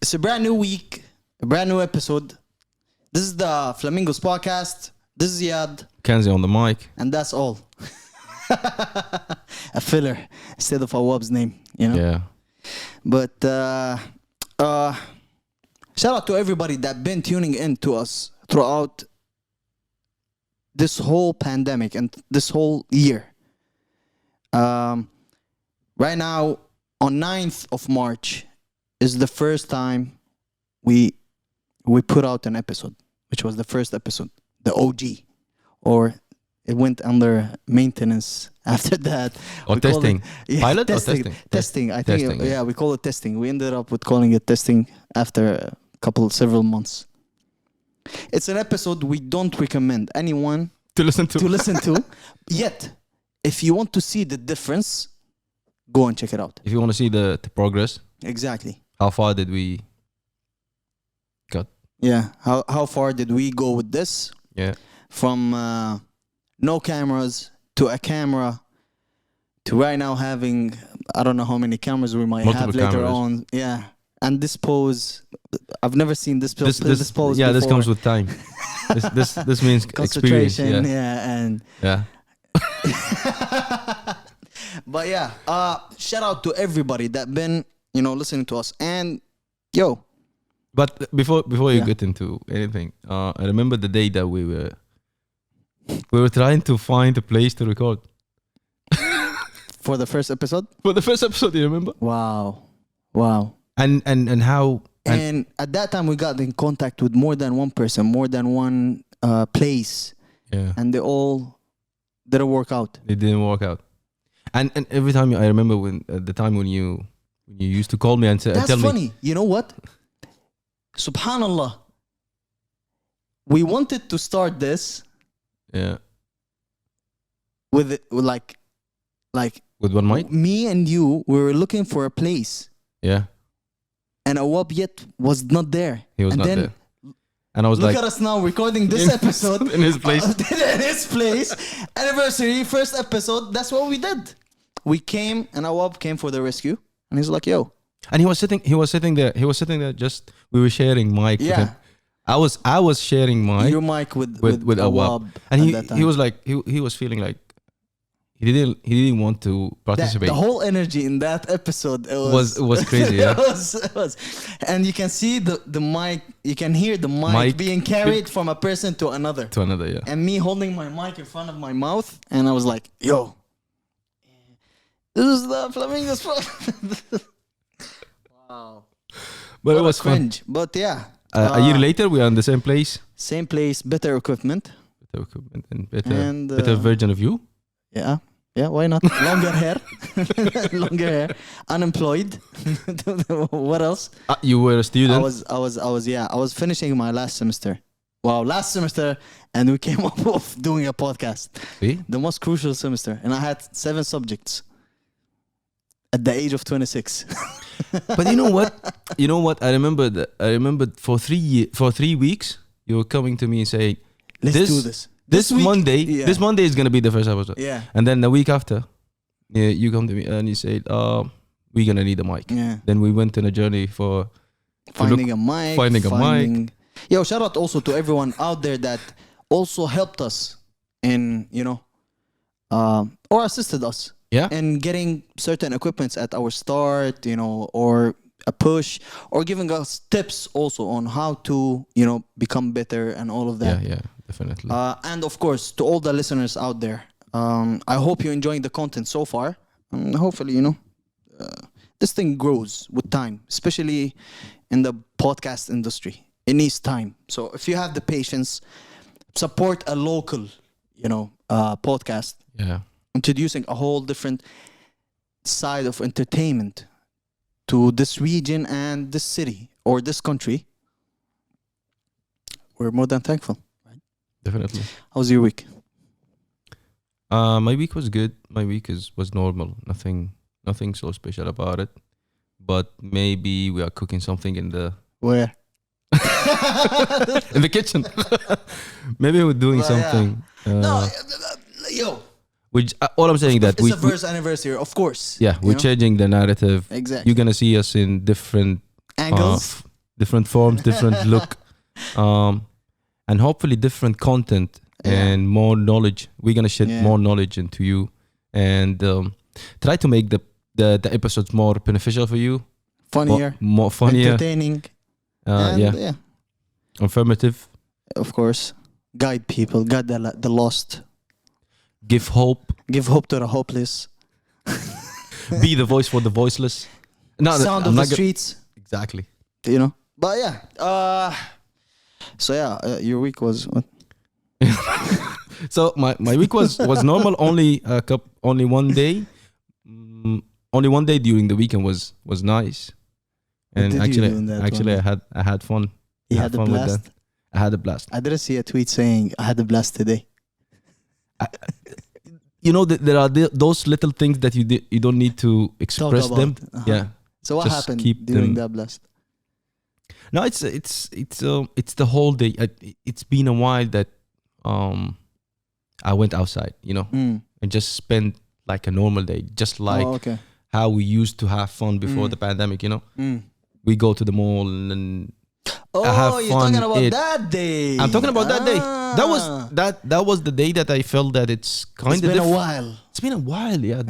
It's a brand new week, a brand new episode. This is the Flamingos podcast. This is YAD Kanzi on the mic. And that's all. A filler instead of Awab's name, you know? Yeah. But shout out to everybody that been tuning in to us throughout this whole pandemic and this whole year. Right now, on 9th of March, is the first time we put out an episode, which was the first episode, the OG, or it went under maintenance after that. Or testing. Pilot testing, or testing? Testing. I think, Testing, we call it testing. We ended up with calling it testing after several months. It's an episode we don't recommend anyone To listen to. Yet, if you want to see the difference, go and check it out. If you want to see the progress. Exactly. How far did we got? Yeah. How far did we go with this? Yeah. From no cameras to a camera to right now having, I don't know how many cameras we might Multiple have later cameras. on. Yeah. And this pose, I've never seen this pose Yeah, before. this comes with time. this means experience. Concentration, Yeah. and Yeah. but yeah, shout out to everybody that been, listening to us. And yo, But before you Yeah. get into anything, I remember the day that we were trying to find a place to record. for the first episode. For the first episode, you remember? Wow. And how And at that time we got in contact with more than one person, more than one place, yeah, and they all didn't work out. it didn't work out. And every time I remember when the time when you used to call me and say, That's tell funny. me, You know what? Subhanallah. We wanted to start this yeah, with like with one mic, me and you. We were looking for a place, yeah, and Awab yet was not there. he was and not then, there, and I was Look like, at us now recording this episode in his place. in his place. Anniversary, first episode. That's what we did. We came, and Awab came for the rescue, and he's like, "Yo." And he was sitting there. Just we were sharing mic. With Yeah. him. I was sharing mic Your mic with Awab, and at that time. he was like he was feeling like he didn't want to participate. The whole energy in that episode was crazy. Yeah. it was. And you can see the mic, you can hear the mic being carried from a person to another. To another, yeah. And me holding my mic in front of my mouth, and I was like, "Yo, this is the Flamingos." Wow. But it What a was fun. cringe. But yeah. A year later, we are in the same place. Same place, better equipment. Better equipment and And, better version of you. Yeah. Yeah, why not? Longer hair. Longer hair. Unemployed. What else? You were a student. I was finishing my last semester. Wow, last semester, and we came up with doing a podcast. See? The most crucial semester. And I had 7 subjects at the age of 26. But you know what? I remembered for 3 weeks you were coming to me and saying, Let's do this. This week- Monday, yeah. this Monday is gonna be the first episode. Yeah. And then the week after, you come to me and you said, we're gonna need a mic. Yeah. Then we went on a journey for Finding a mic. finding a mic. Yo, shout out also to everyone out there that also helped us in, or assisted us. Yeah. And getting certain equipments at our start, or a push, or giving us tips also on how to, become better and all of that. Yeah, definitely. And of course, to all the listeners out there, I hope you're enjoying the content so far. Hopefully, this thing grows with time, especially in the podcast industry. It needs time. So if you have the patience, support a local, podcast. Yeah. Introducing a whole different side of entertainment to this region and this city or this country. We're more than thankful. Definitely. How was your week? My week was good. My week was normal. Nothing so special about it. But maybe we are cooking something in the Where? in the kitchen. Maybe we're doing Well, yeah. something. No, yo. Which all I'm saying that It's a first anniversary, of course. we're know? changing the narrative. Exactly. You're gonna see us in different Angles. different forms, different look, and hopefully different content and more knowledge. We're gonna shed more knowledge into you, and try to make the episodes more beneficial for you, Funnier, more funnier, entertaining, and informative. Of course, guide people, guide the lost, Give hope to the hopeless. Be the voice for the voiceless. No, Sound of the streets. Exactly. You know, but yeah. So yeah, your week was what? So my week was normal. Only one day. Only one day during the weekend was nice. And What did you do in that actually, one? I had fun. You had a fun with blast? that. I had a blast. I didn't see a tweet saying I had a blast today. You know, there are those little things that you don't need to express Talk them. about. Yeah. So what Just happened keep during them- that blast? No, it's the whole day. It's been a while that I went outside, you know, and just spent like a normal day, just like okay. how we used to have fun before the pandemic. You know, we go to the mall and Oh, have you're fun. talking about that day. I'm talking about that day. Ah. That was the day that I felt that it's kind It's of been a while. It's been a while, yeah.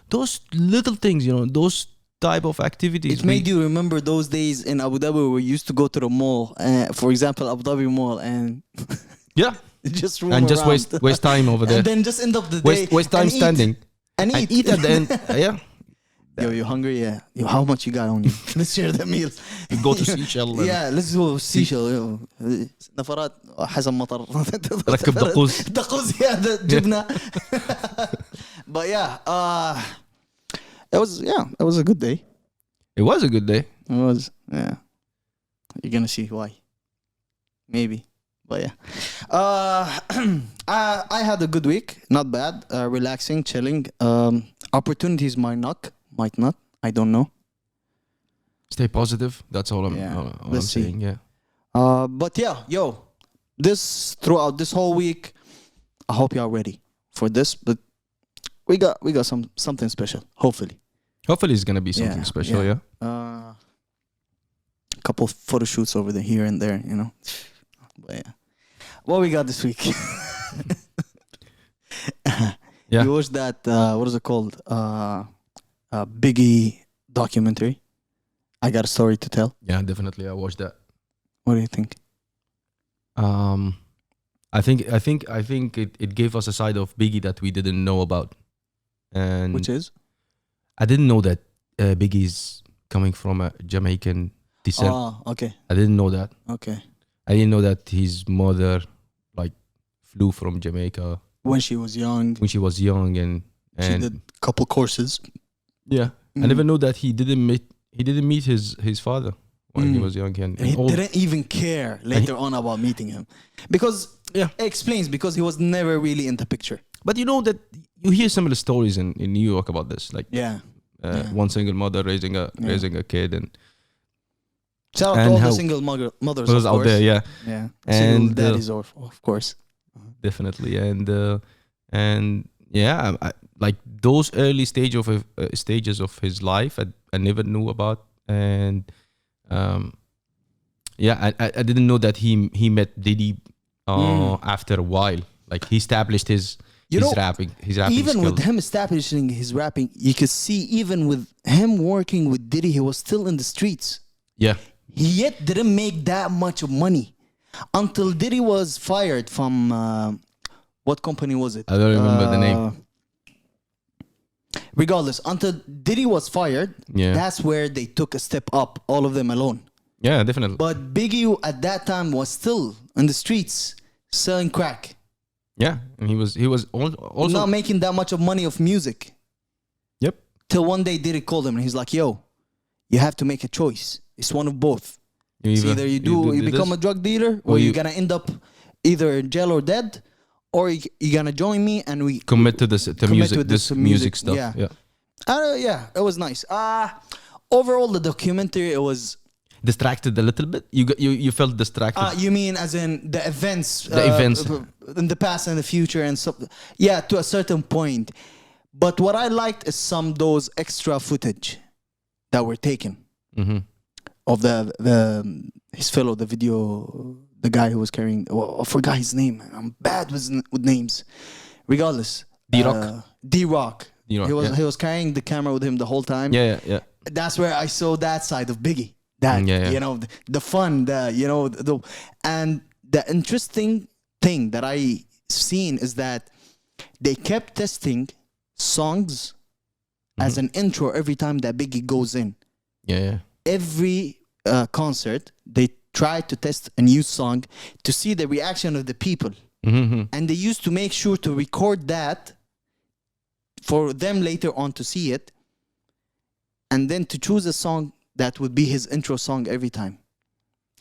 Those little things, you know, those type of activities. It made you remember those days in Abu Dhabi where we used to go to the mall, for example, Abu Dhabi Mall, and yeah, just roam and just around. waste time over there. And then just end up the day. Waste time and eat. standing And and eat. eat at the end. Yeah, Yo, you hungry? Yeah. Yo, how much you got on you? Let's share the meals. we go to Seychelles. and Yeah, let's go Seychelles. yo. نفرات حسب مطر. ركب دقوس. دقوس yeah, جبنة. But yeah, it was a good day. It was a good day. It was, yeah. You're gonna see why. Maybe. But yeah. I had a good week. Not bad. Relaxing, chilling. Opportunities might not. I don't know. Stay positive. That's all I'm. Yeah, All I'm let's see. saying. Yeah. But yeah, throughout this whole week, I hope you are ready for this. But we got something special. Hopefully. Hopefully, it's gonna be something special. Yeah. A couple photo shoots over there, here and there, you know. But yeah, what we got this week? Yeah. You watched that? What is it called? Biggie documentary. I got a story to tell. Yeah, definitely. I watched that. What do you think? I think it gave us a side of Biggie that we didn't know about, and Which is? I didn't know that Biggie's coming from a Jamaican descent. Oh, okay, I didn't know that. okay. I didn't know that his mother like flew from Jamaica When she was young, when she was young, and she did a couple courses. yeah. I never knew that he didn't meet his father when he was young, and He old. didn't even care later on about meeting him, because Yeah. it explains because he was never really in the picture. But you know that you hear similar stories in New York about this, like Yeah. one single mother raising a kid, and Shout out And to all how- the single mothers those of out course. there, yeah, Yeah. And, Single daddies, of course. definitely, and yeah, like those early stages of his life, I never knew about, and yeah, I didn't know that he met Diddy after a while. Like he established his rapping Even skills. with him establishing his rapping, you could see even with him working with Diddy, he was still in the streets. Yeah, He yet didn't make that much of money until Diddy was fired from what company was it? I don't remember the name. Regardless, until Diddy was fired, Yeah. that's where they took a step up, all of them alone. Yeah, definitely. But Biggie at that time was still in the streets selling crack, Yeah, and he was also not making that much of money of music. Yep. Till one day Diddy called him and he's like, "Yo, you have to make a choice. It's one of both. It's either you become a drug dealer, or you're gonna end up either in jail or dead, or you're gonna join me and we commit to this music, this this music stuff. yeah. Yeah. Yeah, it was nice. Overall, the documentary, it was. Distracted a little bit. You felt distracted. You mean as in the events? The events. In the past and the future and so. Yeah, to a certain point. But what I liked is some those extra footage that were taken. Mm-hmm. of the his fellow, the video, the guy who was carrying. Oh, I forgot his name. I'm bad with names. Regardless, D-Rock. D-Rock. D-Rock, He was carrying the camera with him the whole time. Yeah. That's where I saw that side of Biggie. That you know, the fun, and the interesting thing that I seen is that they kept testing songs as an intro every time that Biggie goes in. Yeah. Every concert, they try to test a new song to see the reaction of the people. And they used to make sure to record that for them later on to see it, and then to choose a song that would be his intro song every time.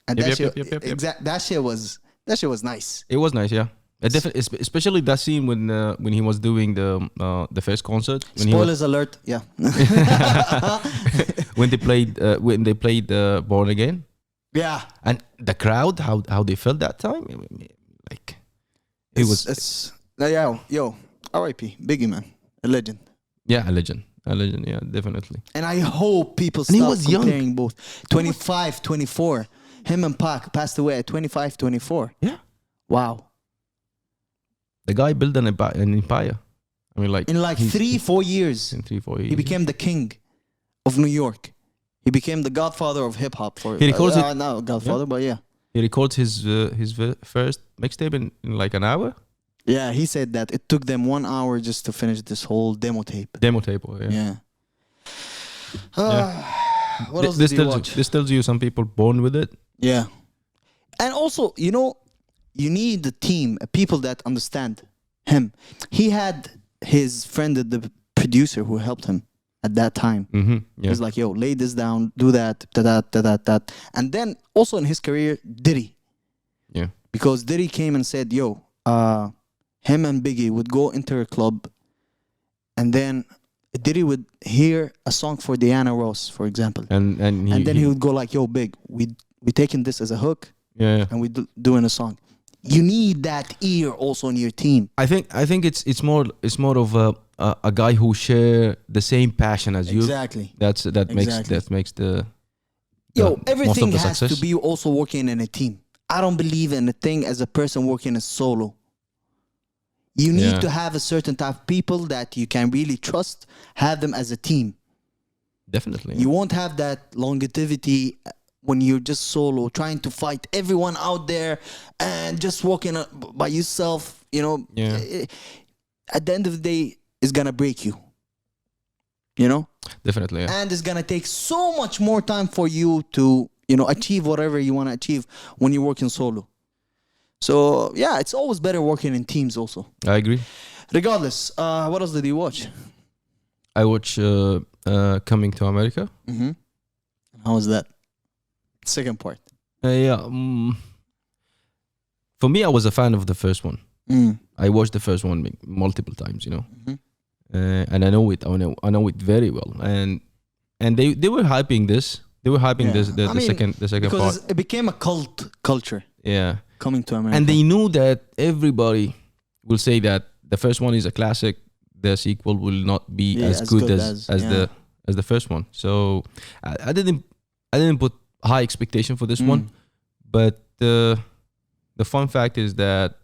And that shit was nice. It was nice, yeah. Especially that scene when he was doing the first concert. Spoilers alert, yeah. when they played Born Again. Yeah. And the crowd, how they felt that time, like R.I.P. Biggie, man, a legend. Yeah, a legend, yeah, definitely. And I hope people stop comparing both. 25, 24. Him and Paak passed away at 25, 24. Yeah. Wow. The guy built an empire. I mean, like in 3-4 years. In 3-4 years, he became the king of New York. He became the godfather of hip hop. He records not godfather, but yeah. He records his first mixtape in like an hour. Yeah, he said that it took them 1 hour just to finish this whole demo tape. Yeah. What else did you watch? This tells you some people born with it. Yeah. And also, you know, you need a team, people that understand him. He had his friend, the producer, who helped him at that time. Yeah. He's like, yo, lay this down, do that, that. And then also in his career, Diddy. Yeah. Because Diddy came and said, yo, him and Biggie would go into a club, and then Diddy would hear a song for Diana Ross, for example. And then he would go like, yo, Big, we taking this as a hook. Yeah. And we doing a song. You need that ear also in your team. I think it's more of a guy who share the same passion as you. Exactly. That makes the everything most of the has success. to be also working in a team. I don't believe in a thing as a person working as solo. You need to have a certain type of people that you can really trust, have them as a team. Definitely. You won't have that longevity when you're just solo, trying to fight everyone out there and just walking by yourself, you know. Yeah. At the end of the day, it's going to break you, you know. Definitely, yeah. And it's going to take so much more time for you to, you know, achieve whatever you want to achieve when you're working solo. So, yeah, it's always better working in teams also. I agree. Regardless, what else did you watch? I watch Coming to America. Mm-hmm. How was that? Second part. For me, I was a fan of the first one. Mm. I watched the first one multiple times, you know. Mm-hmm. And I know it. I know it very well. And they were hyping this. They were hyping the second because part. It became a cult culture. Yeah. Coming to America. And they knew that everybody will say that the first one is a classic. The sequel will not be as good as the first one. So I didn't put high expectation for this one, but the fun fact is that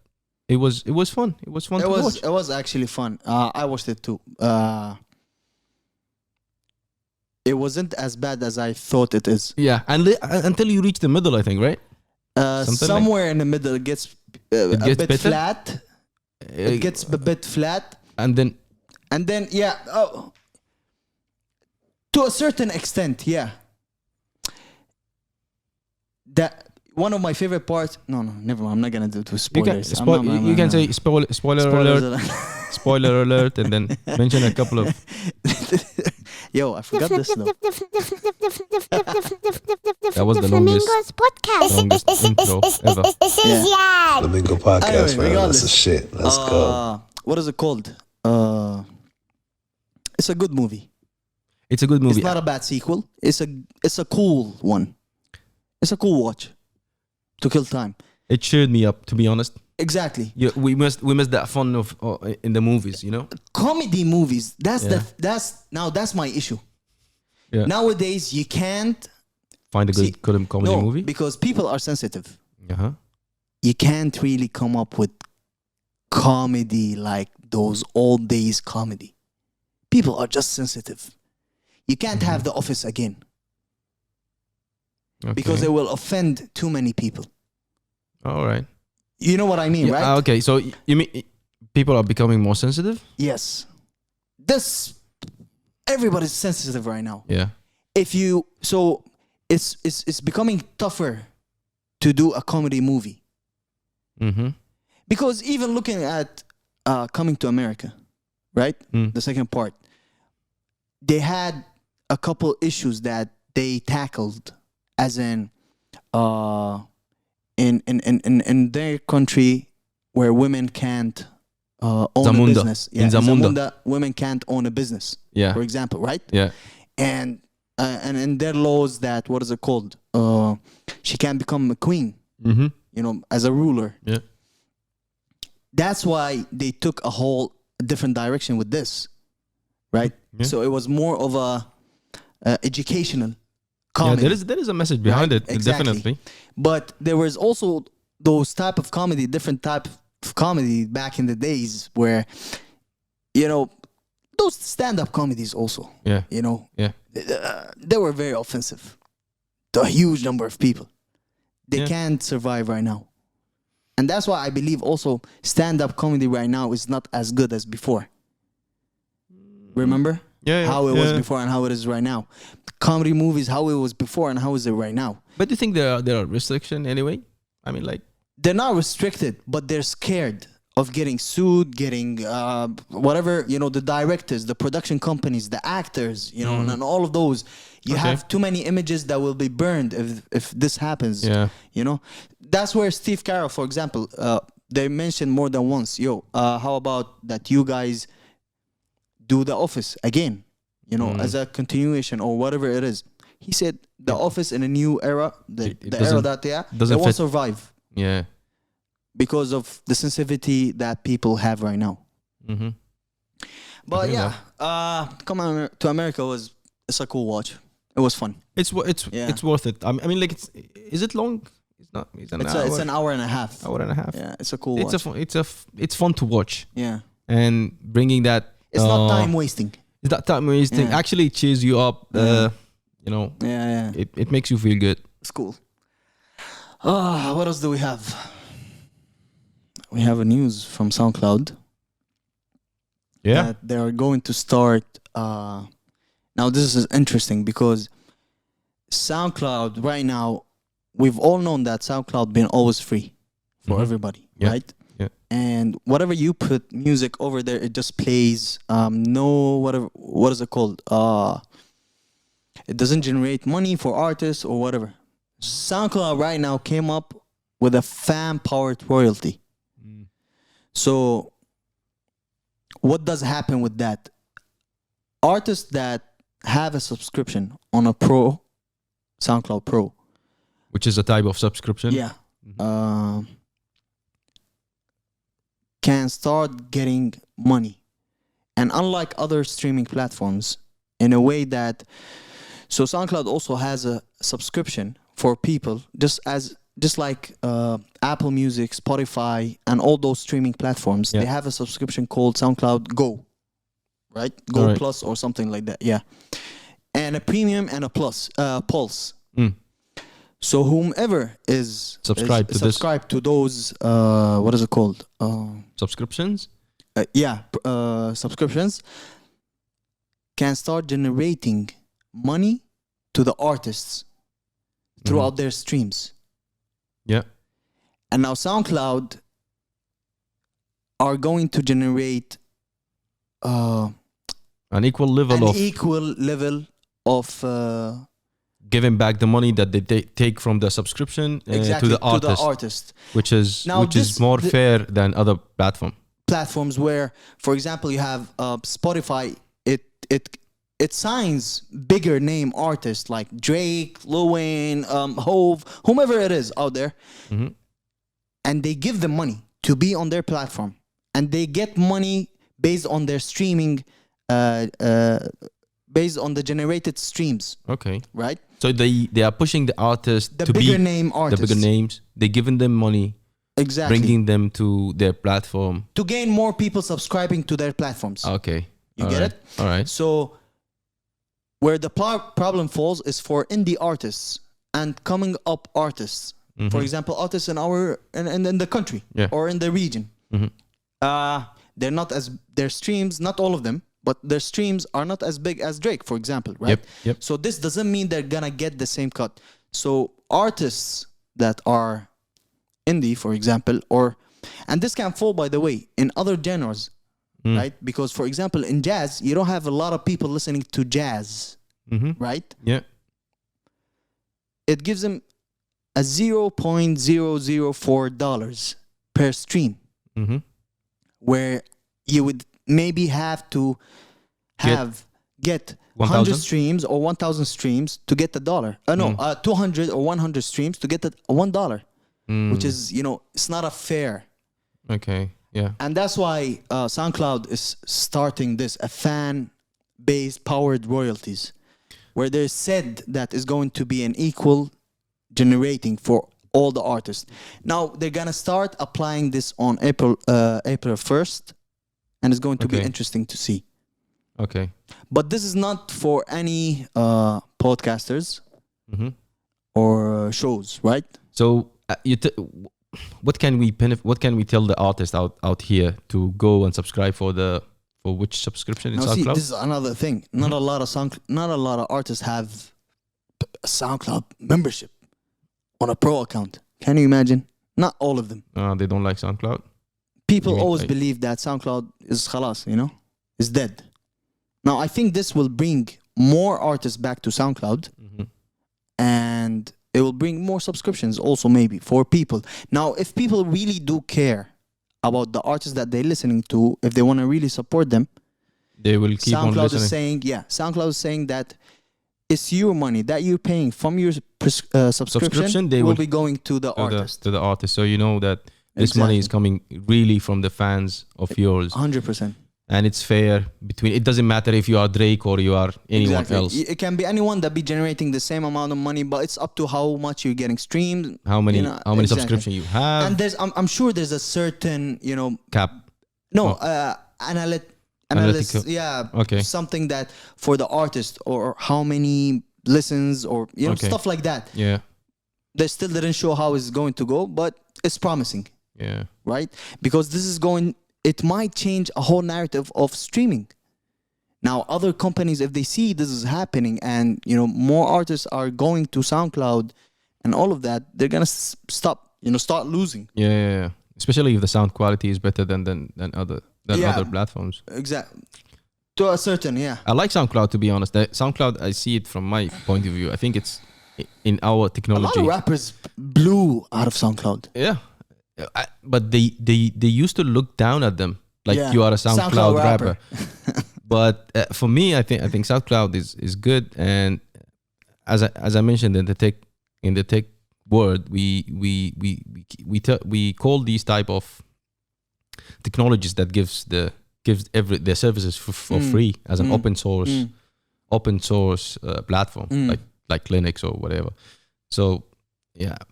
it was fun. It was fun to watch. It was actually fun. I watched it too. It wasn't as bad as I thought it is. Yeah, and until you reach the middle, I think, right? Somewhere in the middle, it gets a bit better? Flat. It gets a bit flat, and then yeah. Oh, to a certain extent, yeah. That one of my favorite parts. No, never mind. I'm not gonna do spoilers. You can say spoiler alert. Spoiler alert, and then mention a couple of. Yo, I forgot this though. That was the longest intro ever. Yeah. Flamingo podcast, Anyway, man. That's the shit. Let's go. What is it called? It's a good movie. It's a good movie. It's not a bad sequel. It's a cool one. It's a cool watch to kill time. It cheered me up, to be honest. Exactly. Yeah, we missed that fun of in the movies, you know. Comedy movies. That's my issue. Yeah. Nowadays, you can't find a See, good comedy no, movie? because people are sensitive. Uh-huh. You can't really come up with comedy like those old days comedy. People are just sensitive. You can't have The Office again because Okay. it will offend too many people. All right. You know what I mean, right? Okay, so you mean people are becoming more sensitive? Yes. Everybody's sensitive right now. Yeah. So it's becoming tougher to do a comedy movie. Mm-hmm. Because even looking at Coming to America, right? Mm. The second part, they had a couple issues that they tackled, as in their country where women can't own Zamunda. a business. In Zamunda. Zamunda, women can't own a business, Yeah. for example, right? Yeah. And in their laws that, what is it called? She can't become a queen, Mm-hmm. as a ruler. Yeah. That's why they took a whole different direction with this, right? Yeah. So it was more of a educational Yeah, comedy. there is a message behind Right, it, exactly. definitely. But there was also those type of comedy, different type of comedy back in the days where, those stand-up comedies also, Yeah. Yeah. they were very offensive to a huge number of people. They Yeah. can't survive right now. And that's why I believe also stand-up comedy right now is not as good as before. Remember? Yeah. How it was yeah. before and how it is right now. Comedy movies, how it was before and how is it right now. But do you think there are restrictions anyway? I mean, like, They're not restricted, but they're scared of getting sued, getting whatever, the directors, the production companies, the actors, and all of those. You Okay. have too many images that will be burned if this happens. Yeah. That's where Steve Carell, for example, they mentioned more than once, how about that you guys do The Office again, as a continuation or whatever it is. He said The Office in a new era, the It era doesn't- that they doesn't won't fit. survive yeah. because of the sensitivity that people have right now. Mm-hmm. But agree yeah, Come On to America it's a cool watch. It was fun. It's Yeah. it's worth it. I mean, like, is it long? It's not. It's an hour. It's an hour and a half. hour and a half. Yeah, it's a cool It's watch. it's fun to watch, Yeah, and bringing that. it's not time wasting. It's that time wasting. Yeah. Actually, it cheers you up. Yeah. Yeah, It makes you feel good. it's cool. What else do we have? We have a news from SoundCloud. Yeah. That they are going to start. Now this is interesting because SoundCloud right now, we've all known that SoundCloud been always free for Mhm. everybody, Yeah. right? Yeah. And whatever you put music over there, it just plays. What is it called? It doesn't generate money for artists or whatever. SoundCloud right now came up with a fan-powered royalty. Mm. So what does happen with that? Artists that have a subscription on a Pro, SoundCloud Pro, Which is a type of subscription. yeah, Mhm. can start getting money. And unlike other streaming platforms, in a way that, so SoundCloud also has a subscription for people, just like Apple Music, Spotify, and all those streaming platforms. Yeah. They have a subscription called SoundCloud Go, right? Go Alright. Plus or something like that. Yeah, and a premium and a plus Pulse. Mm. So whomever is Subscribed to this. subscribed to those what is it called? Subscriptions. Subscriptions can start generating money to the artists throughout their streams. Yeah. And now SoundCloud are going to generate An equal level an of equal level of giving back the money that they take from the subscription exactly to the artist, artist. which is Now more the- fair than other platform. Platforms where, for example, you have Spotify. It signs bigger name artists like Drake, Lil Wayne, Hove, whomever it is out there, Mhm. and they give them money to be on their platform, and they get money based on their streaming, based on the generated streams, Okay. right? So they are pushing the artists The to bigger be name artists. the bigger names. They're giving them money, Exactly. bringing them to their platform. To gain more people subscribing to their platforms. Okay. You All get right. it? All right. So where the problem falls is for indie artists and coming up artists. For example, artists in in the country or in the region. They're not as their streams, not all of them, but their streams are not as big as Drake, for example, right? Yep. So this doesn't mean they're gonna get the same cut. So artists that are indie, for example, and this can fall, by the way, in other genres, right? Because, for example, in jazz, you don't have a lot of people listening to jazz, right? Yeah. It gives them a $0.004 per stream, where you would maybe have to get 100 streams or 1,000 streams to get the dollar. 200 or 100 streams to get the $1, which is, it's not a fair. Okay. Yeah. And that's why SoundCloud is starting a fan-based powered royalties, where they said that is going to be an equal generating for all the artists. Now they're gonna start applying this on April 1st, and it's going to be interesting to see. Okay. But this is not for any podcasters or shows, right? So what can we tell the artist out here to go and subscribe for which subscription in Now, SoundCloud? see, this is another thing. Not a lot of artists have a SoundCloud membership on a pro account. Can you imagine? Not all of them. They don't like SoundCloud. People always believe that SoundCloud is khalas, is dead. Now, I think this will bring more artists back to SoundCloud, and it will bring more subscriptions also, maybe, for people. Now, if people really do care about the artists that they're listening to, if they want to really support them, they will keep on listening. SoundCloud is saying that it's your money that you're paying from your subscription. They will be going to the artist. To the artist. So you know that this money is coming really from the fans of yours. 100%. And it's fair between. It doesn't matter if you are Drake or you are anyone else. It can be anyone that be generating the same amount of money, but it's up to how much you're getting streamed. How many subscriptions you have. And I'm sure there's a certain cap. No, analytical. Yeah. Okay. Something that for the artist, or how many listens, or stuff like that. Yeah. They still didn't show how it's going to go, but it's promising. Yeah. Right? Because it might change a whole narrative of streaming. Now, other companies, if they see this is happening and, more artists are going to SoundCloud and all of that, they're going to start losing. Yeah. Especially if the sound quality is better than other platforms. Exactly. To a certain, I like SoundCloud, to be honest. SoundCloud, I see it from my point of view. I think it's in our technology. A lot of rappers blew out of SoundCloud. Yeah. But they used to look down at them like you are a SoundCloud rapper. But for me, I think SoundCloud is good. And as I mentioned in the tech word, we call these type of technologies that gives their services for free as an open source platform like Linux or whatever. So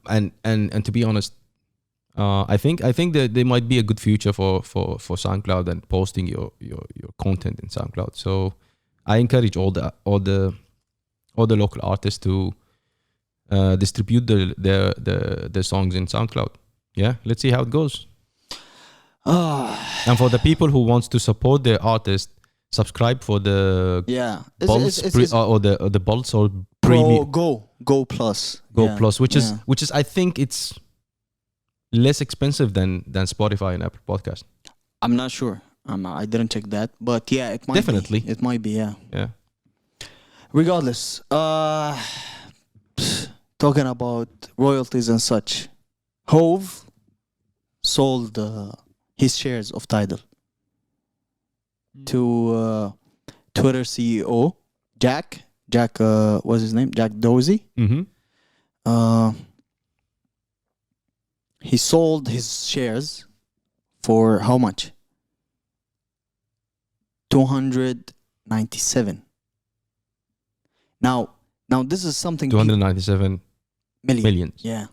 and to be honest, I think that there might be a good future for SoundCloud and posting your content in SoundCloud. So I encourage all the local artists to distribute their songs in SoundCloud. Yeah, let's see how it goes. And for the people who wants to support their artist, subscribe for the the Pulse or Premium Go Plus, Plus, which is I think it's less expensive than Spotify and Apple Podcast. I'm not sure. I didn't check that, but it might definitely be. It might be, yeah. Regardless, talking about royalties and such, Hove sold his shares of Tidal to Twitter CEO Jack. What's his name? Jack Dorsey. He sold his shares for how much? 297. Now, Now this is something 297 millions. Yeah.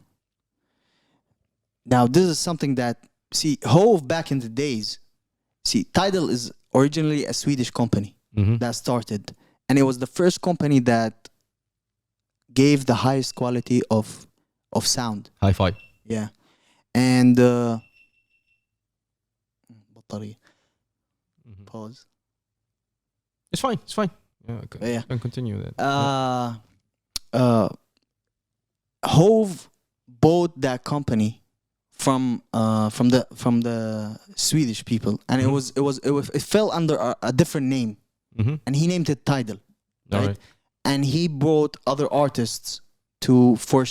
Now this is something that, see, Hove back in the days, see, Tidal is originally a Swedish company that started, and it was the first company that gave the highest quality of sound. Hi-fi. Yeah. And pause. It's fine. It's fine. Yeah. Okay. Yeah. Can continue that. Hove bought that company from the Swedish people, and it fell under a different name, and he named it Tidal, right? And he brought other artists for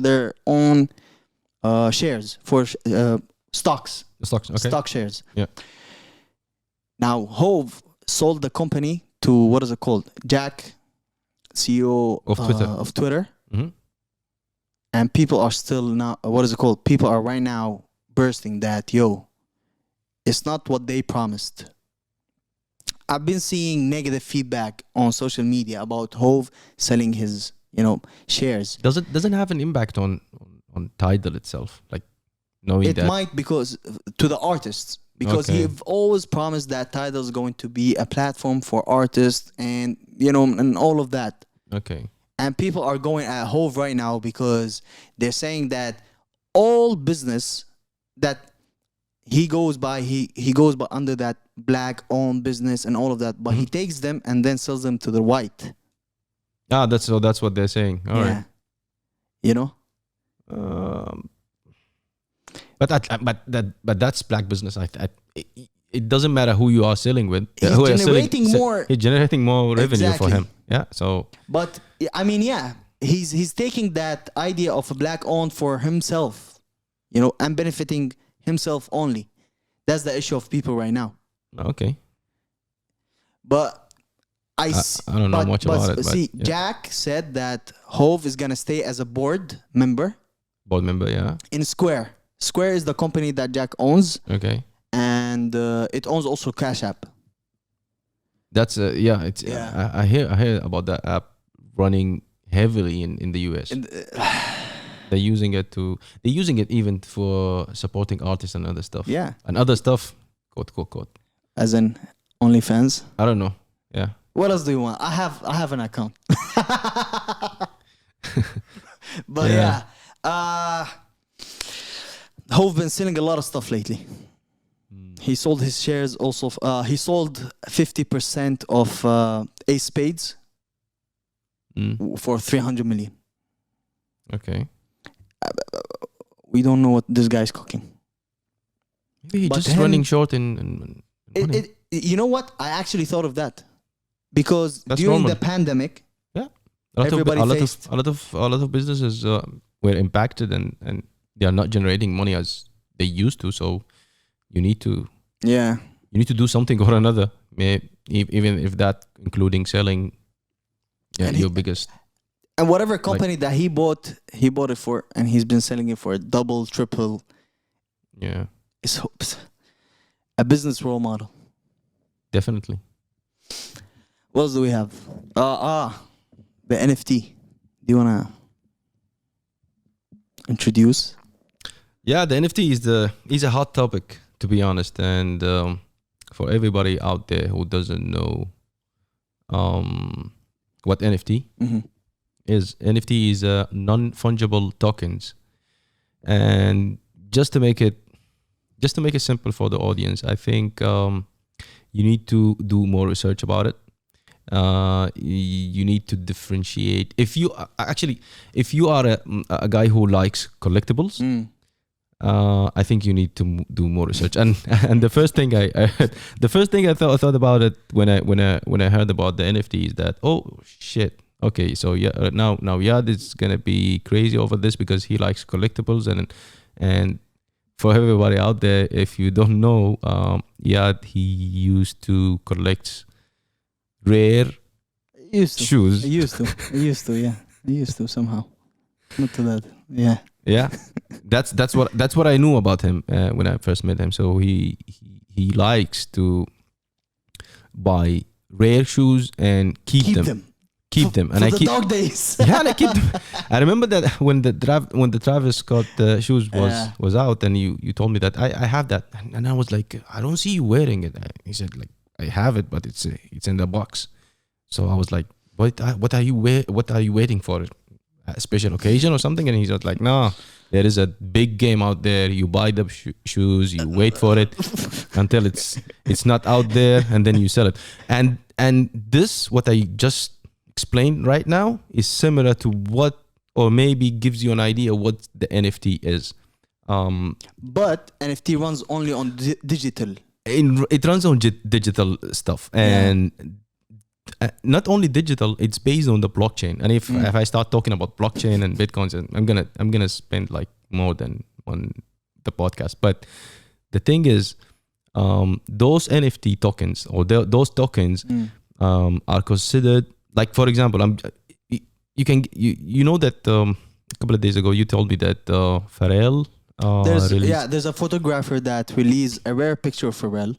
their own shares, for stocks. Stocks. Okay. Stock shares. Yeah. Now Hove sold the company to, what is it called? Jack, CEO of Twitter. And people are still now, what is it called? People are right now bursting that, it's not what they promised. I've been seeing negative feedback on social media about Hove selling his, shares. Doesn't have an impact on Tidal itself, like knowing that. It might, because to the artists, because he've always promised that Tidal is going to be a platform for artists, and and all of that. Okay. And people are going at Hove right now because they're saying that all business that he goes by under that black-owned business and all of that, but he takes them and then sells them to the white. Ah, that's what they're saying. All right. But that's black business. It doesn't matter who you are selling with. He's generating more revenue for him. Yeah. So. But I mean, he's taking that idea of a black owned for himself, and benefiting himself only. That's the issue of people right now. Okay. But I don't know much about it. See, Jack said that Hove is gonna stay as a board member. Board member, yeah. In Square. Square is the company that Jack owns. Okay. And it owns also Cash App. That's I hear about that app running heavily in the US. They're using it even for supporting artists and other stuff. Yeah. And other stuff, quote. As in OnlyFans? I don't know. Yeah. What else do you want? I have an account. But Hove been selling a lot of stuff lately. He sold his shares also. He sold 50% of Ace Spades for 300 million. Okay. We don't know what this guy's cooking. Maybe he's just running short in money. You know what? I actually thought of that. Because that's during normal. the pandemic, a lot of businesses were impacted and they are not generating money as they used to. So you need to do something or another. Even if that including selling your biggest. And whatever company that he bought it for, and he's been selling it for a double, triple. Yeah, it's a business role model. Definitely. What else do we have? The NFT. Do you wanna introduce? Yeah, the NFT is a hot topic, to be honest, and for everybody out there who doesn't know what NFT is. NFT is non-fungible tokens, and just to make it simple for the audience, I think you need to do more research about it. You need to differentiate. If you are a guy who likes collectibles, I think you need to do more research. And the first thing I thought about it when I heard about the NFT is that, oh shit, okay, so now YAD is gonna be crazy over this because he likes collectibles, and for everybody out there, if you don't know, YAD, he used to collect rare shoes. I used to somehow. Not to that. Yeah. Yeah. That's what I knew about him when I first met him. So he likes to buy rare shoes and keep them. keep them, and For I the keep. dog days. Yeah, and I keep them. I remember that when the Travis Scott shoes was out, and you told me that I have that, and I was like, I don't see you wearing it. He said like, I have it, but it's in the box. So I was like, what are you waiting for? A special occasion or something? And he's just like, no, there is a big game out there. You buy the shoes, you wait for it until it's not out there, and then you sell it. And this, what I just explained right now, is similar to what, or maybe gives you an idea what the NFT is. But NFT runs only on digital. It runs on digital stuff, and not only digital, it's based on the blockchain. And if I start talking about blockchain and bitcoins, I'm gonna spend like more than on the podcast. But the thing is, those NFT tokens, or those tokens are considered, like, for example, you know that a couple of days ago you told me that Pharrell there's a photographer that released a rare picture of Pharrell,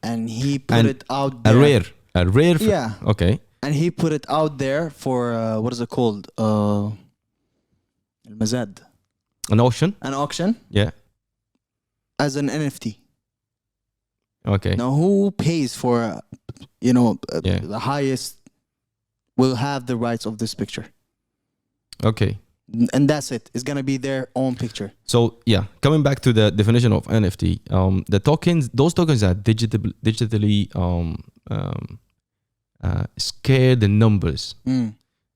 and he put it out there. A rare. Yeah. Okay. And he put it out there for what is it called? المزاد. An auction. An auction. Yeah. As an NFT. Okay. Now, who pays for, the highest will have the rights of this picture. Okay. And that's it. It's gonna be their own picture. So yeah, coming back to the definition of NFT, the tokens, those tokens are digitally scared in numbers.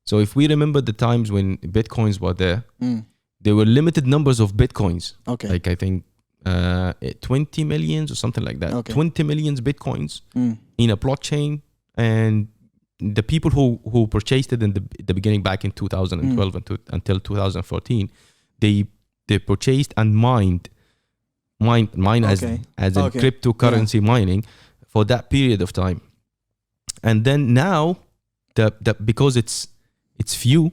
So if we remember the times when bitcoins were there, there were limited numbers of bitcoins. Okay. Like I think 20 millions or something like that. Okay. 20 millions bitcoins in a blockchain, and the people who purchased it in the beginning back in 2012 until 2014, they purchased and mined as in cryptocurrency mining for that period of time. And then now because it's few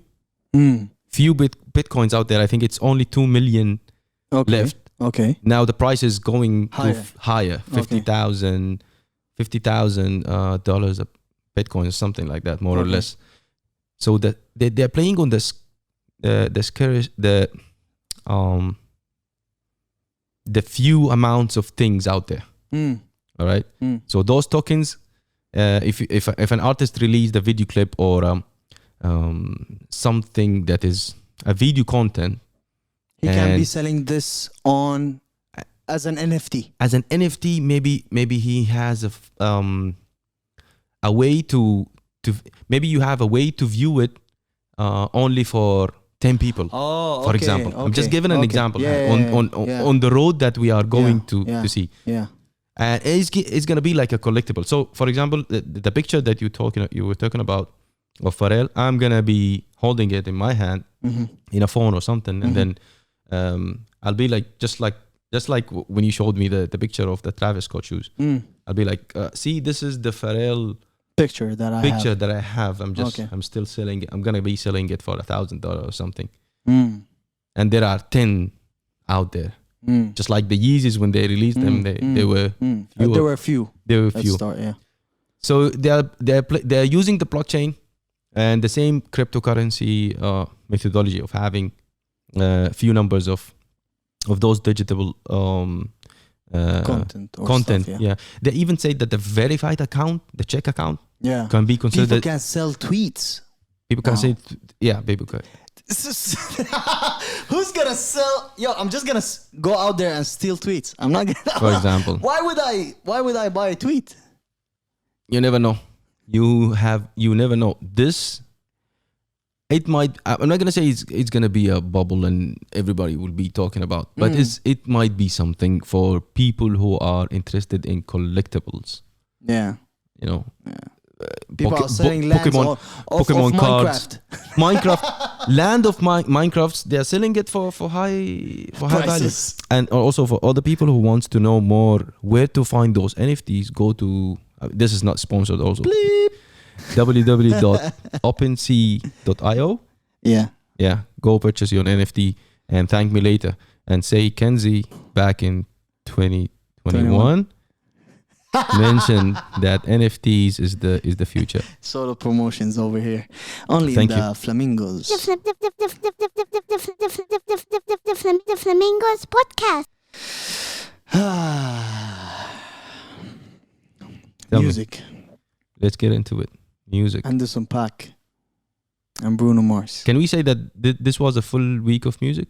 bitcoins out there, I think it's only 2 million left. Okay. Now the price is going higher, $50,000 dollars a Bitcoin or something like that, more or less. So that they're playing on the few amounts of things out there. All right. So those tokens, if an artist released a video clip or something that is a video content, he can be selling this on as an NFT. As an NFT, maybe he has a way to maybe you have a way to view it only for 10 people. For example, I'm just giving an example on the road that we are going to see. Yeah. And it's gonna be like a collectible. So, for example, the picture that you were talking about of Pharrell, I'm gonna be holding it in my hand in a phone or something, and then I'll be like just like when you showed me the picture of the Travis Scott shoes. I'll be like, see, this is the Pharrell picture that I have. I'm still selling it. I'm gonna be selling it for $1,000 or something. And there are 10 out there. Just like the Yeezys, when they released them, they were few. Let's start, So they're using the blockchain and the same cryptocurrency methodology of having few numbers of those digital content. Stuff, yeah. They even say that the verified account, the check account, can be considered. People can sell tweets. People can say, people can. Who's gonna sell? I'm just gonna go out there and steal tweets. I'm not gonna. For example, why would I buy a tweet? You never know. You never know. This, it might. I'm not gonna say it's gonna be a bubble and everybody will be talking about, but it might be something for people who are interested in collectibles. Yeah. Yeah. People are selling lands Pokemon of cards. Minecraft, land of Minecrafts. They are selling it for high value. And also for other people who wants to know more where to find those NFTs, go to this is not sponsored also. www.opensea.io. Yeah. Go purchase your NFT and thank me later and say Kanzi back in 2021. mentioned that NFTs is the future. Solo promotions over here. Only Thank in you. the Flamingos. The Flamingos podcast. Tell me. Music. Let's get into it. Music. Anderson Paak and Bruno Mars. Can we say that this was a full week of music?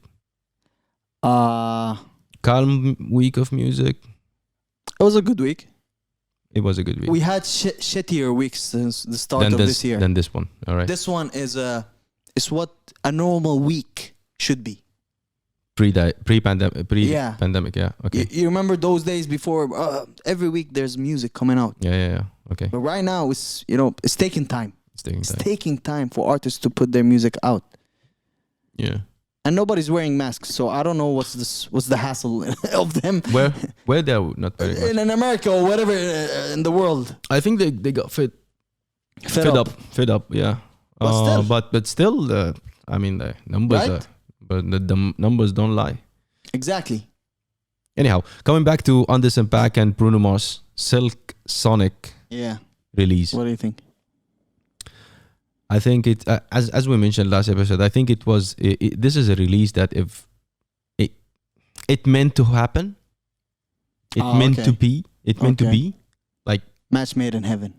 Calm week of music. It was a good week. It was a good week. We had shittier weeks since the start of this year. Than this one. All right. This one is what a normal week should be. Pre-pandemic. Yeah. Pandemic. Yeah. Okay. You remember those days before? Every week there's music coming out. Yeah. Okay. But right now it's it's taking time. It's taking It's time. taking time for artists to put their music out. Yeah. And nobody's wearing masks, so I don't know what's the hassle of them Where they're not very much. in America or whatever in the world. I think they got fed up. Yeah. But still. I mean the numbers Right? are, but the numbers don't lie. Exactly. Anyhow, coming back to Anderson Paak and Bruno Mars Silk Sonic Yeah. release. What do you think? I think it as we mentioned last episode. I think it was this is a release that if it meant to happen, it meant to be. It meant to Okay. be like Match made in heaven.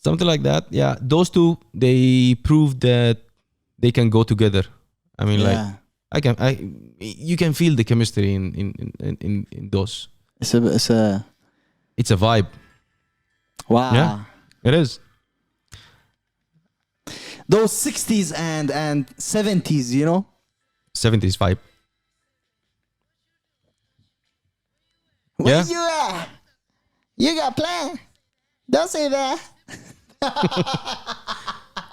something like that. Yeah, those two they proved that they can go together. I mean, like you can feel the chemistry in those. It's a It's a vibe. wow. Yeah. It is. Those 60s and 70s, 70s vibe. Where Yeah. you at? You got plan? Don't say that.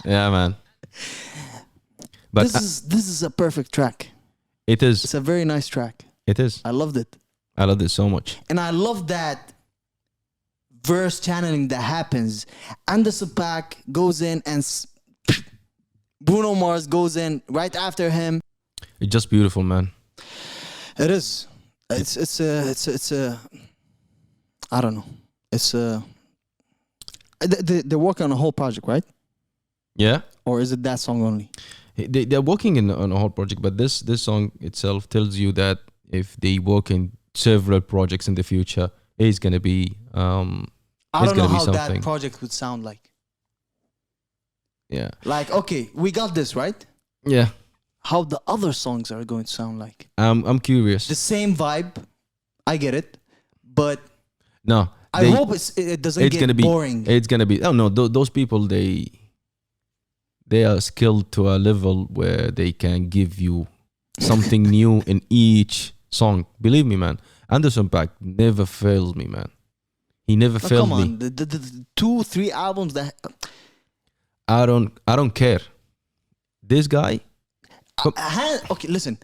Yeah, man. But This is a perfect track. it is. It's a very nice track. It is. I loved it. I love this so much. And I love that verse channeling that happens. Anderson Paak goes in and Bruno Mars goes in right after him. It's just beautiful, man. It is. It's a I don't know. It's a they're working on a whole project, right? Yeah. Or is it that song only? They're working on a whole project, but this song itself tells you that if they work in several projects in the future, it's gonna be I don't know how something. that project would sound like. Yeah. Like, okay, we got this, right? Yeah. How the other songs are going to sound like. I'm curious. The same vibe, I get it, but No. I hope it doesn't it's get gonna be boring. It's gonna be. Oh no, those people they are skilled to a level where they can give you something new in each song. Believe me, man. Anderson Paak never failed me, man. He never Oh, failed come me. on, the 2-3 albums that I don't care. This guy. okay, listen.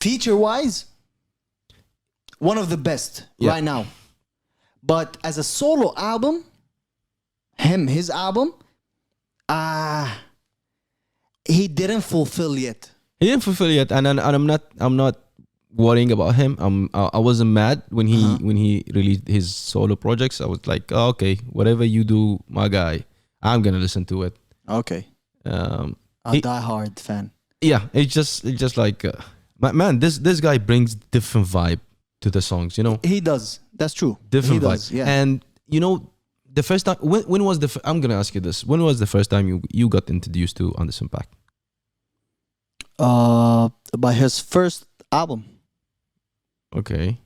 Feature-wise, one of the best right now. But as a solo album, his album, he didn't fulfill yet. He didn't fulfill yet, and I'm not worrying about him. I wasn't mad when he released his solo projects. I was like, oh, okay, whatever you do, my guy, I'm gonna listen to it. Okay. A die-hard fan. Yeah, it's just like, man, this guy brings different vibe to the songs. He does. That's true. Different he vibe. does, yeah. And the first time when was I'm gonna ask you this. When was the first time you got introduced to Anderson Paak? By his first album. Okay.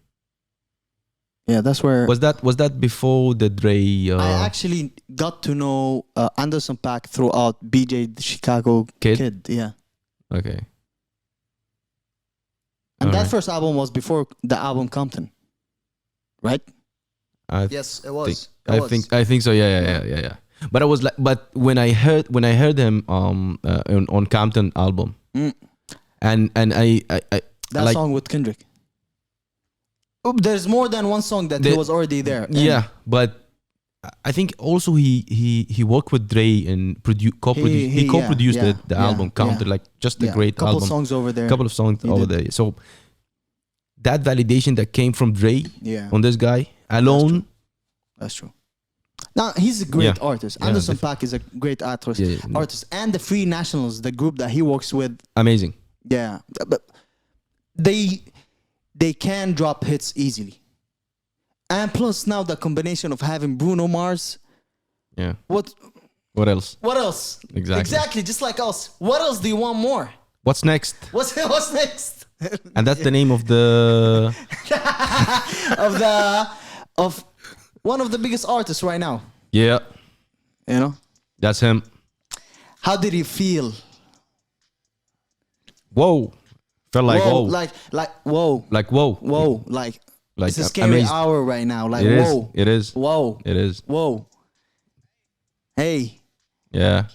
Yeah, that's where Was that before the Dre? I actually got to know Anderson Paak throughout BJ the Chicago Kid. Yeah. Okay. And that Alright. first album was before the album Compton. Right? Yes, it was. I think so. Yeah. But I was like, when I heard him on Compton album, and I that like, song with Kendrick. Oh, there's more than one song that he was already there. Yeah, but I think also he worked with Dre and co-produced the album Compton, like just a great couple album. songs over there. Couple of songs over there. So that validation that came from Dre Yeah. on this guy alone That's true. Now he's a great artist. Yeah, Anderson Paak is a great artist. Artist, and the Free Nationals, the group that he works with. Amazing. Yeah, but they can drop hits easily. And plus now the combination of having Bruno Mars. Yeah. What else? What else? Exactly, just like us. What else do you want more? What's next? What's next? And that's the name of the of one of the biggest artists right now. Yeah. You know? That's him. How did you feel? Whoa. Felt like whoa. Like whoa. Like whoa. Whoa. Like it's a scary amazed. hour right now. Like It whoa. It is. Whoa. It is. Whoa. Hey. Yeah.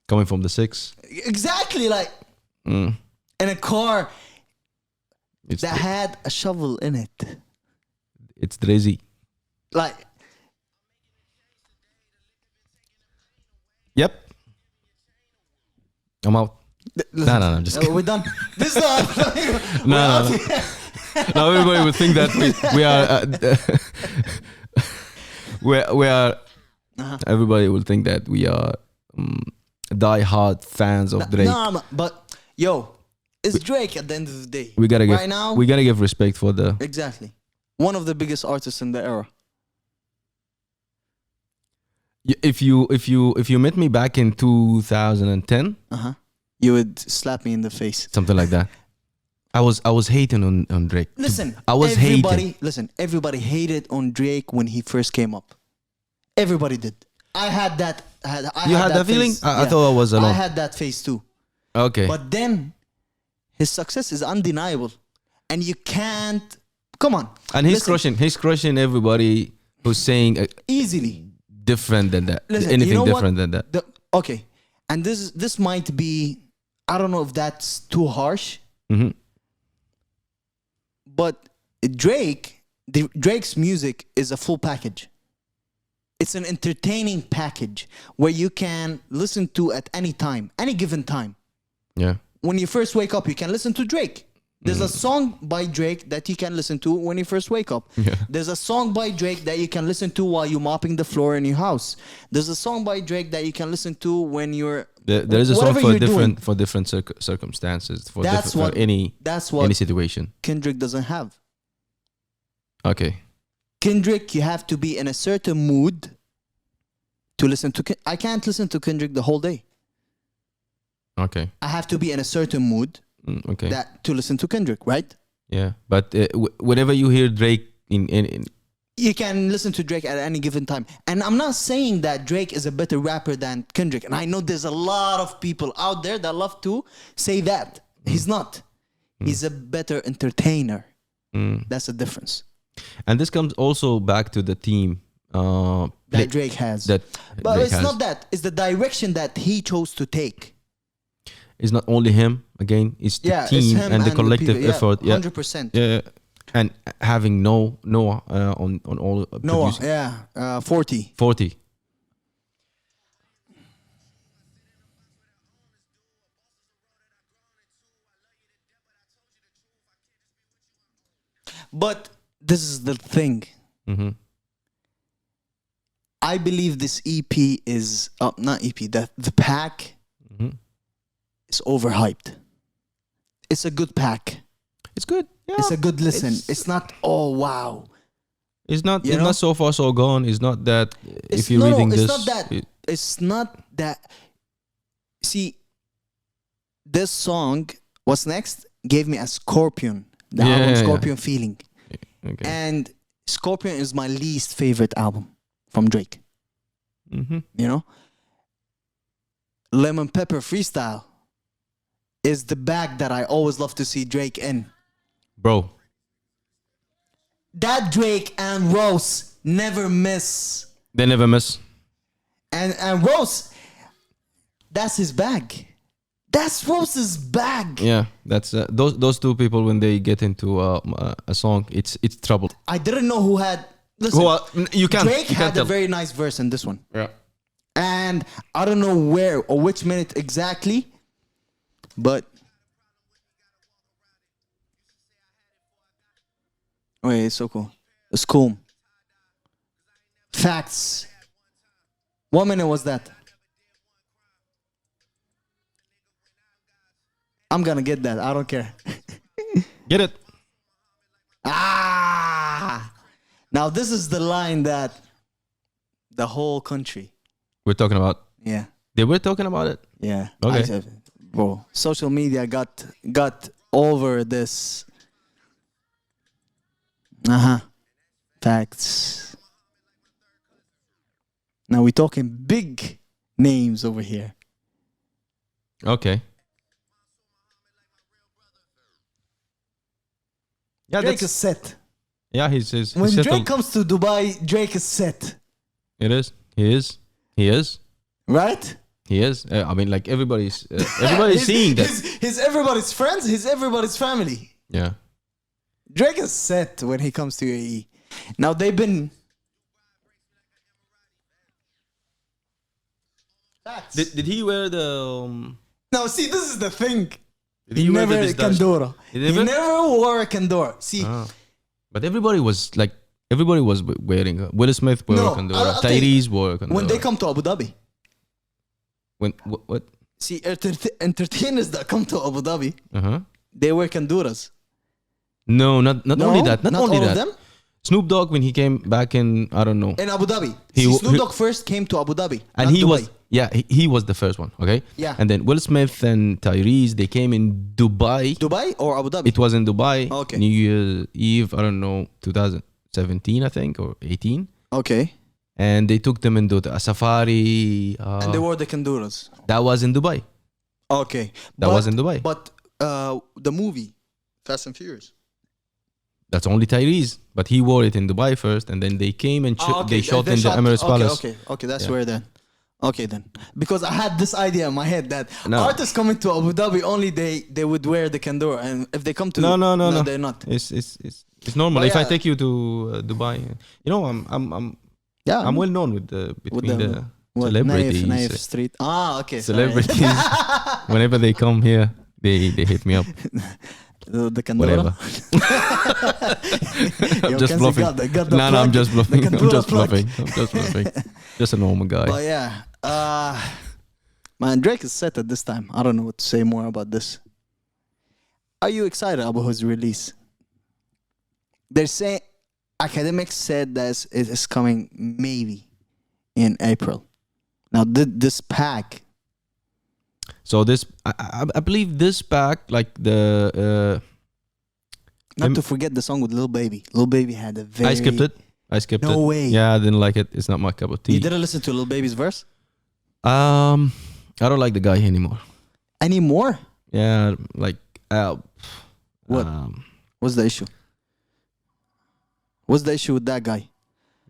Coming from the 6. Exactly, like in a car that had a shovel in it. It's Drizzy. Like, yep. I'm out. No, I'm just kidding. we're done. This is No. Now everybody would think that we are. We are. Everybody will think that we are die-hard fans of Drake. No, but yo, it's Drake at the end of the day. We gotta give right now. We gotta give respect for the. Exactly, one of the biggest artists in the era. If you met me back in 2010, you would slap me in the face. something like that. I was hating on Drake. Listen, I was hating. Listen, everybody hated on Drake when he first came up. Everybody did. I had that. You had that feeling? I thought I was alone. I had that phase too. Okay. But then his success is undeniable, and you can't. Come on. And he's crushing. He's crushing everybody who's saying easily different than that. Listen, anything you know different than that. Okay, and this might be. I don't know if that's too harsh. Mm-hmm. But Drake's music is a full package. It's an entertaining package where you can listen to at any time, any given time. Yeah. When you first wake up, you can listen to Drake. There's a song by Drake that you can listen to when you first wake up. Yeah. There's a song by Drake that you can listen to while you're mopping the floor in your house. There's a song by Drake that you can listen to when you're There is a song whatever for different circumstances for what any situation. Kendrick doesn't have. Okay. Kendrick, you have to be in a certain mood to listen to. I can't listen to Kendrick the whole day. Okay. I have to be in a certain mood okay. to listen to Kendrick, right? Yeah, but whenever you hear Drake in you can listen to Drake at any given time. And I'm not saying that Drake is a better rapper than Kendrick. And I know there's a lot of people out there that love to say that. He's not. He's a better entertainer. That's the difference. And this comes also back to the team that Drake has. But it's not that. It's the direction that he chose to take. It's not only him. Again, it's the team it's and the collective effort. 100%. Yeah. And having Noah on all Noah, producing. 40. But this is the thing. Mm-hmm. I believe this EP is not EP. The pack is overhyped. It's a good pack. It's good. Yeah. It's a good listen. It's not. Oh wow. It's not. It's not so far so gone. It's not that. If you're reading it's this, not that. It's not that. See, this song. What's next? Gave me a Scorpion. The album Scorpion feeling. Okay. And Scorpion is my least favorite album from Drake. Mm-hmm. You know, Lemon Pepper Freestyle is the bag that I always love to see Drake in. Bro. That Drake and Rose never miss. They never miss. And Rose, that's his bag. That's Rose's bag. Yeah, that's those two people when they get into a song, it's trouble. I didn't know who had. Listen, Drake had a very nice verse in this one. Yeah. And I don't know where or which minute exactly, but wait, it's so cool. It's cool. Facts. What minute was that? I'm gonna get that. I don't care. Get it? Now this is the line that the whole country. We're talking about. Yeah. They were talking about it. Yeah. Okay. Bro, social media got over this. Facts. Now we're talking big names over here. Okay. Yeah, Drake is set. Yeah, he's When set Drake comes to Dubai, Drake is set. It is. He is. Right? He is. I mean, like everybody's seeing that. He's everybody's friends. He's everybody's family. Yeah. Drake is set when he comes to UAE. Now they've been. Facts. Did he wear the? Now see, this is the thing. Did He wear never the Distache? Kandora. He He never? never wore a Kandora. See, But everybody was wearing. Will Smith wore No, a Kandora. I'll tell you, Tyrese wore a Kandora. when they come to Abu Dhabi, When what? see, entertainers that come to Abu Dhabi, Uh-huh. they wear Kanduras. No, not No, only that. Not only all that. of them. Snoop Dogg, when he came back in, I don't know, In Abu Dhabi. He- See, Snoop he- Dogg first came to Abu Dhabi. and not he Dubai. he was the first one. Okay. Yeah. And then Will Smith and Tyrese, they came in Dubai. Dubai or Abu Dhabi? It was in Dubai. Okay. New Year's Eve, I don't know, 2017, I think, or 18. Okay. And they took them into a safari. And they wore the Kanduras. That was in Dubai. Okay. That was in Dubai. But the movie, Fast and Furious. That's only Tyrese. But he wore it in Dubai first, and then they came and they shot in the Emirates Palace. Okay, that's Yeah. where then. Okay then, because I had this idea in my head that No. artists coming to Abu Dhabi only they would wear the kandor, and if they come to No, they're not. It's normal. But If I yeah. take you to Dubai, you know, I'm well known with between the celebrities. Naif Street. Okay. sorry. Celebrities. Whenever they come here, they hit me up. The kandora. Whatever. I'm Yo, just Kanzi bluffing. got the No, I'm plug. just bluffing. The I'm Kandura just plug. bluffing. I'm just bluffing. Just a normal guy. But yeah, man, Drake is set at this time. I don't know what to say more about this. Are you excited about his release? They're saying academics said that it is coming maybe in April. Now this pack. So this, I believe this pack, like the. Not to forget the song with Lil Baby. Lil Baby had a very. I skipped it. I skipped it. No way. Yeah, I didn't like it. It's not my cup of tea. You didn't listen to Lil Baby's verse I don't like the guy anymore. anymore. Yeah, like What? What's the issue? What's the issue with that guy?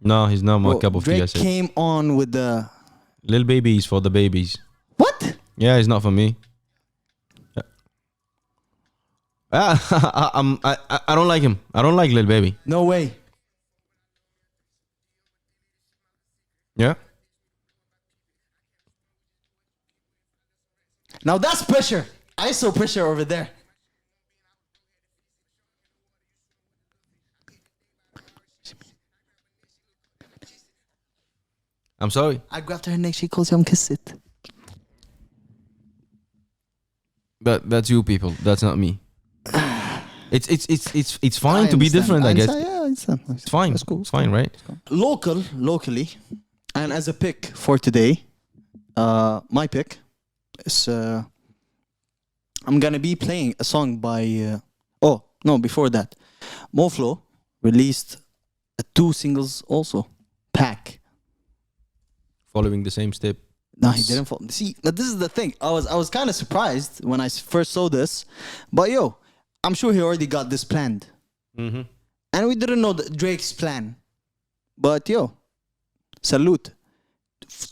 No, he's not my Bro, cup of tea. I Drake said. came on with the Lil Baby is for the babies. what? Yeah, he's not for me. Yeah. I don't like him. I don't like Lil Baby. No way. Yeah. Now that's pressure. I saw pressure over there. I'm sorry. I grabbed her neck. She calls him kiss it. That's you people. That's not me. It's fine to be understand. different, I guess. Yeah, I understand. It's fine. That's cool. It's fine, right? Locally, and as a pick for today, my pick is I'm gonna be playing a song by. Before that, Moh Flow released 2 singles also. Pack. Following the same step. No, he didn't fall. See, now this is the thing. I was kind of surprised when I first saw this, but I'm sure he already got this planned, and we didn't know Drake's plan. But salute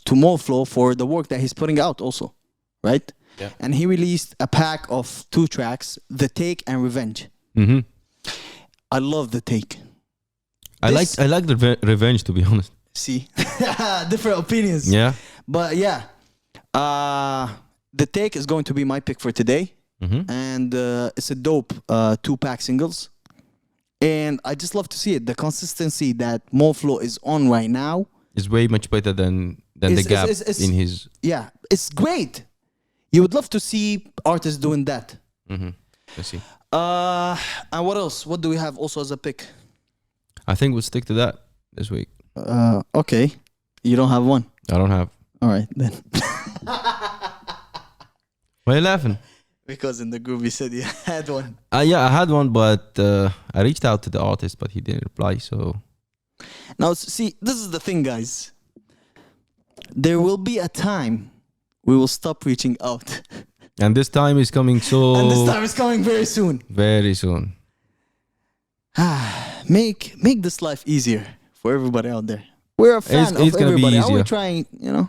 to Moh Flow for the work that he's putting out, also, right? Yeah. And he released a pack of 2 tracks, "The Take" and "Revenge." I love "The Take." I like the revenge, to be honest. See, different opinions. Yeah. But "The Take" is going to be my pick for today. And it's a dope 2-pack singles. And I just love to see it. The consistency that Moh Flow is on right now It's way much better than the It's- gap it's- in his. Yeah, it's great. You would love to see artists doing that. Let's see. And what else? What do we have also as a pick? I think we'll stick to that this week. Okay. You don't have one. I don't have. All right then. Why are you laughing? Because in the group you said you had one. Yeah, I had one, but I reached out to the artist, but he didn't reply. So Now, see, this is the thing, guys. There will be a time we will stop reaching out. and this time is coming so And this time is coming very soon. very soon. Make this life easier for everybody out there. We're a fan It's of gonna be everybody. And easier. we're trying, yeah.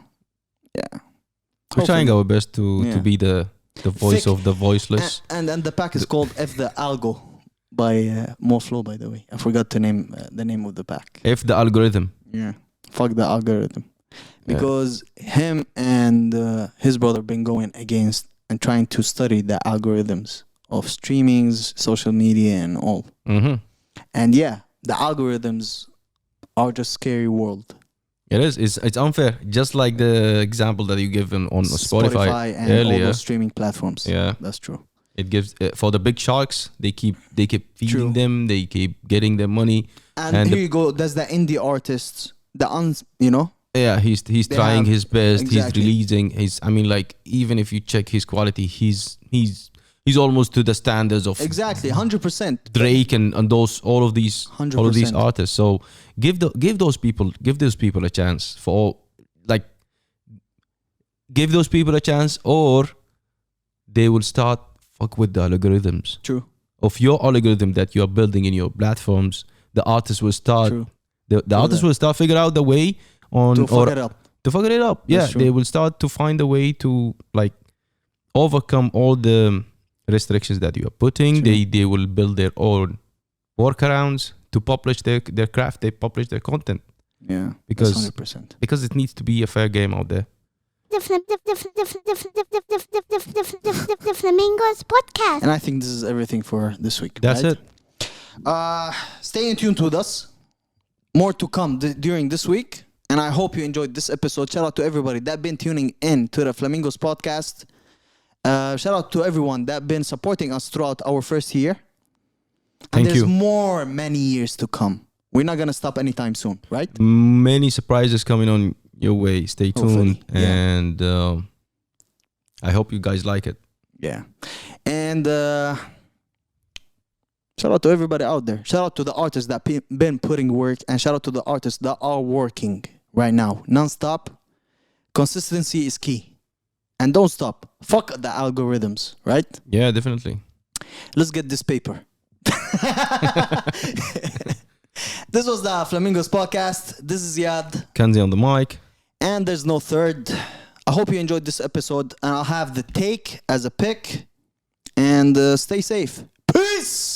We're trying our best to Yeah. be the voice Thick. of the voiceless. And the pack is called F the Algo by Moh Flow, by the way. I forgot to name the name of the pack. If the algorithm. Yeah. Fuck the algorithm. Because him and his brother been going against and trying to study the algorithms of streamings, social media, and all. Mm-hmm. And yeah, the algorithms are just scary world. It is. It's unfair. Just like the example that you give on Spotify, and earlier. all those streaming platforms. Yeah. That's true. It gives for the big sharks. They keep feeding True. them. They keep getting their money. And, And here you go. There's the indie artists, you know. Yeah, he's They trying have- his best. exactly. He's releasing his. I mean, like even if you check his quality, he's almost to the standards of Exactly, 100%. Drake and all of these 100%. artists. So give those people a chance give those people a chance, or they will start fuck with the algorithms True. of your algorithm that you are building in your platforms. The artists will start. True. The artists will start figure out the way on To fuck it up. to figure it up. Yeah, That's true. they will start to find a way to overcome all the restrictions that you are putting. True. They will build their own workarounds to publish their craft. They publish their content Yeah. Because- 100%. because it needs to be a fair game out there. The Flamingos podcast. And I think this is everything for this week. That's right? it. Stay in tune with us. More to come during this week. And I hope you enjoyed this episode. Shout out to everybody that been tuning in to the Flamingos podcast. Shout out to everyone that been supporting us throughout our first year. And Thank there's you. many years to come. We're not going to stop anytime soon, right? Many surprises coming on your way. Stay tuned. Hopefully, yeah. And I hope you guys like it. Yeah. And shout out to everybody out there. Shout out to the artists that been putting work, and shout out to the artists that are working right now non-stop. Consistency is key. And don't stop. Fuck the algorithms, right? Yeah, definitely. Let's get this paper. This was the Flamingos podcast. This is YAD. Kanzi on the mic. And there's no third. I hope you enjoyed this episode. And I'll have the take as a pick. And stay safe. Peace!